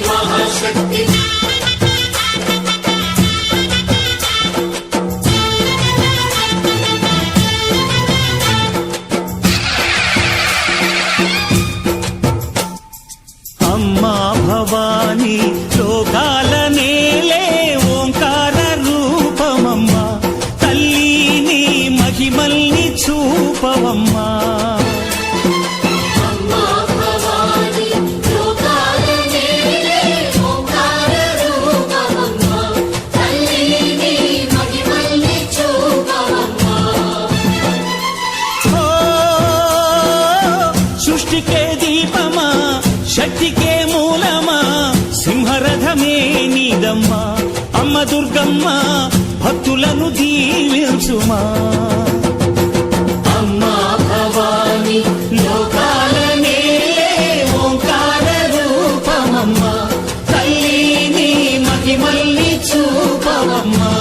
మహాశక్తి అమ్మా భవాని లోకాల నేలే ఓంకార రూపమమ్మా తల్లి నీ మహిమల్ని చూపవమ్మా సృష్టికే దీపమా శక్తికే మూలమా సింహరథమే నీదమ్మా అమ్మ దుర్గమ్మ భక్తులను దీవించుమా అమ్మా భవాని లోకాల నేలే ఓంకార రూపమమ్మా తల్లి నీ మహిమల్ని చూపవమ్మా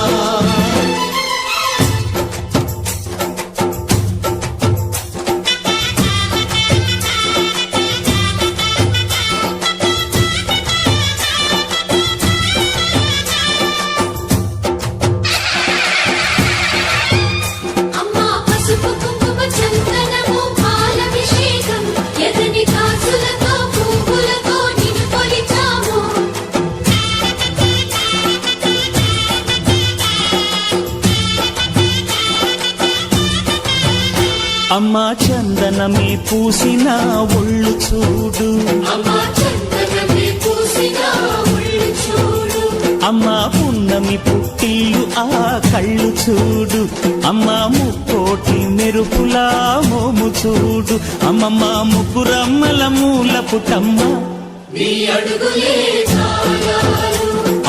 అమ్మా చందనమే పూసిన ఒళ్ళు చూడు అమ్మా పున్నమి పుట్టిల్లు ఆ కళ్ళు చూడు అమ్మా ముక్కోటి మెరుపులా మోము చూడు అమ్మమ్మ ముగ్గురమ్మల మూల పుటమ్మ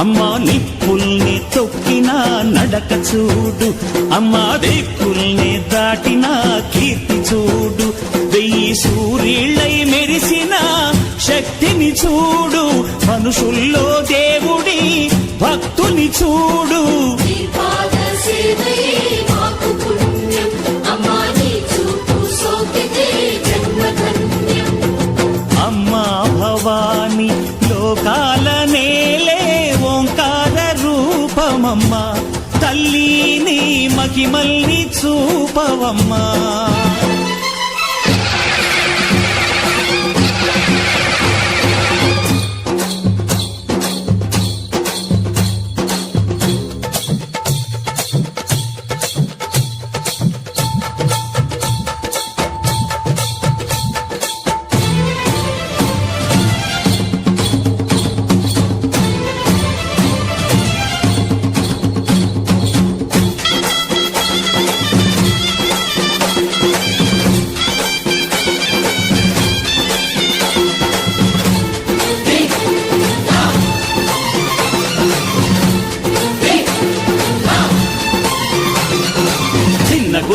అమ్మా నిప్పుల్ని తొక్కిన నడక చూడు అమ్మా దిక్కుల్ని దాటిన కీర్తి చూడు వెయ్యి సూర్యుళ్ళై మెరిసిన శక్తిని చూడు మనుషుల్లో దేవుడి భక్తుని చూడు అమ్మా భవాని లోకాల నేలే ఓంకార రూపమమ్మా తల్లి నీ మహిమల్ని చూపవమ్మా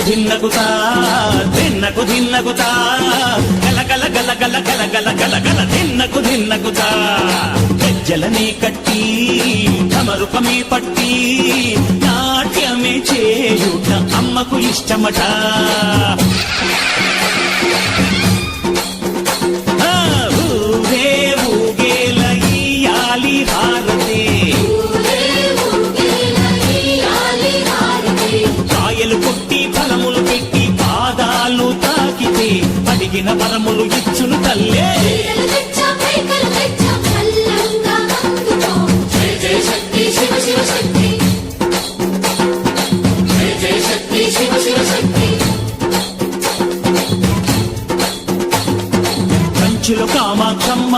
ధిన్నగుతా ధిన్నగుతా గల గల గల గల గల గల గల గల ధిన్నగుతా గజ్జలనే కట్టి కమరుకమే పట్టి నాట్యమే చేయుట అమ్మకు ఇష్టమట ఊరే ఊగేల ఇయ్యాలి హారతే కాయలు కొట్టి ఫలములు పెట్టి పాదాలు తాకితే అడిగిన వరములు ఇచ్చును తల్లే కంచిలో కామాక్షమ్మ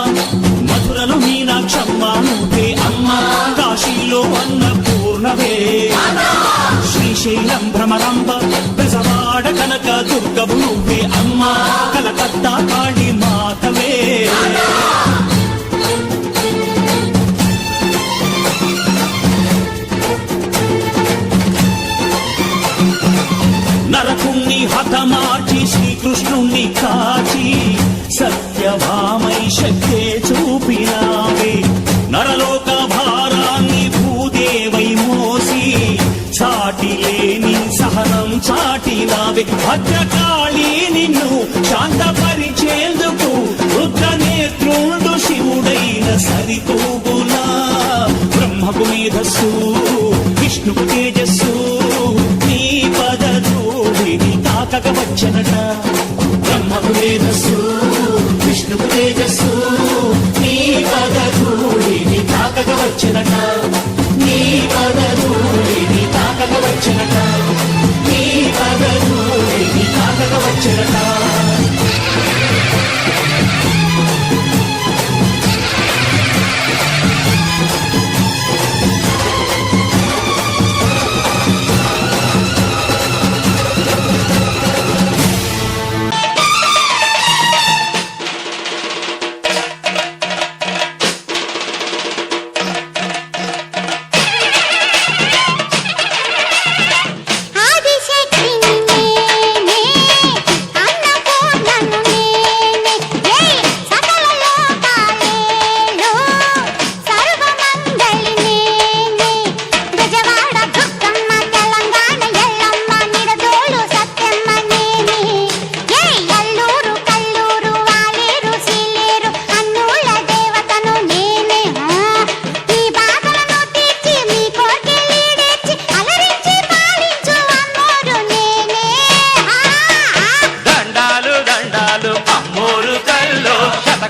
మధురలో మీనాక్షమ్మ నువ్వే అమ్మ కాశీలో అన్నపూర్ణవే శ్రీశైలం భ్రమరంబ బెజవాడ కనక దుర్గవు నువ్వే అమ్మ కలకత్తా కాళీ మాతవే నరకుణ్ణి హతమార్చి శ్రీకృష్ణుణ్ణి కాచి సత్యభామై శక్తే చూపినావే నరలోక భారాన్ని భూదేవై మోసి చాటి లేని సహనం చాటినావే భద్రకాళి నిన్ను శాంతపరిచేందుకు రుద్రనేత్రుండు శివుడైన సరితూ విష్ణుకు తేజస్సు నీ పదధూళిని తాకక వచ్చనట బ్రహ్మకు తేజస్సు విష్ణుకు తేజస్సు నీ పదధూళిని తాకక వచ్చనట నీ పదధూళిని తాకక వచ్చనట నీ పదధూళిని తాకక వచ్చనట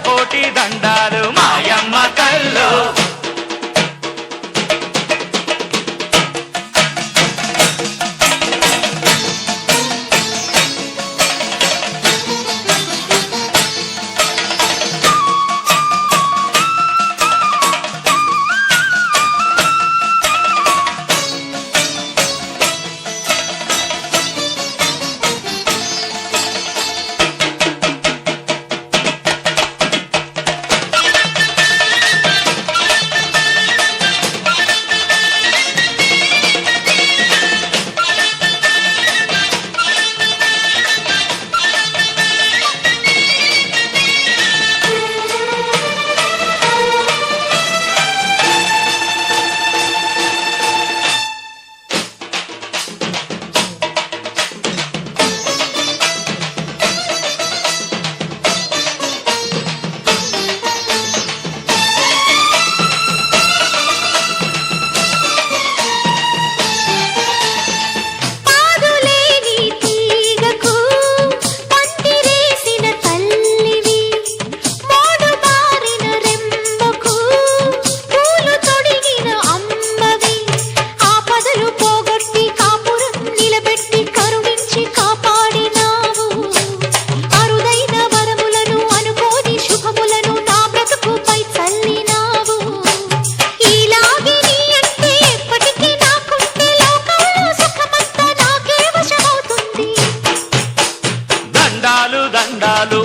కోటి దండాలు మాయమ్మ కల్లో దండాలు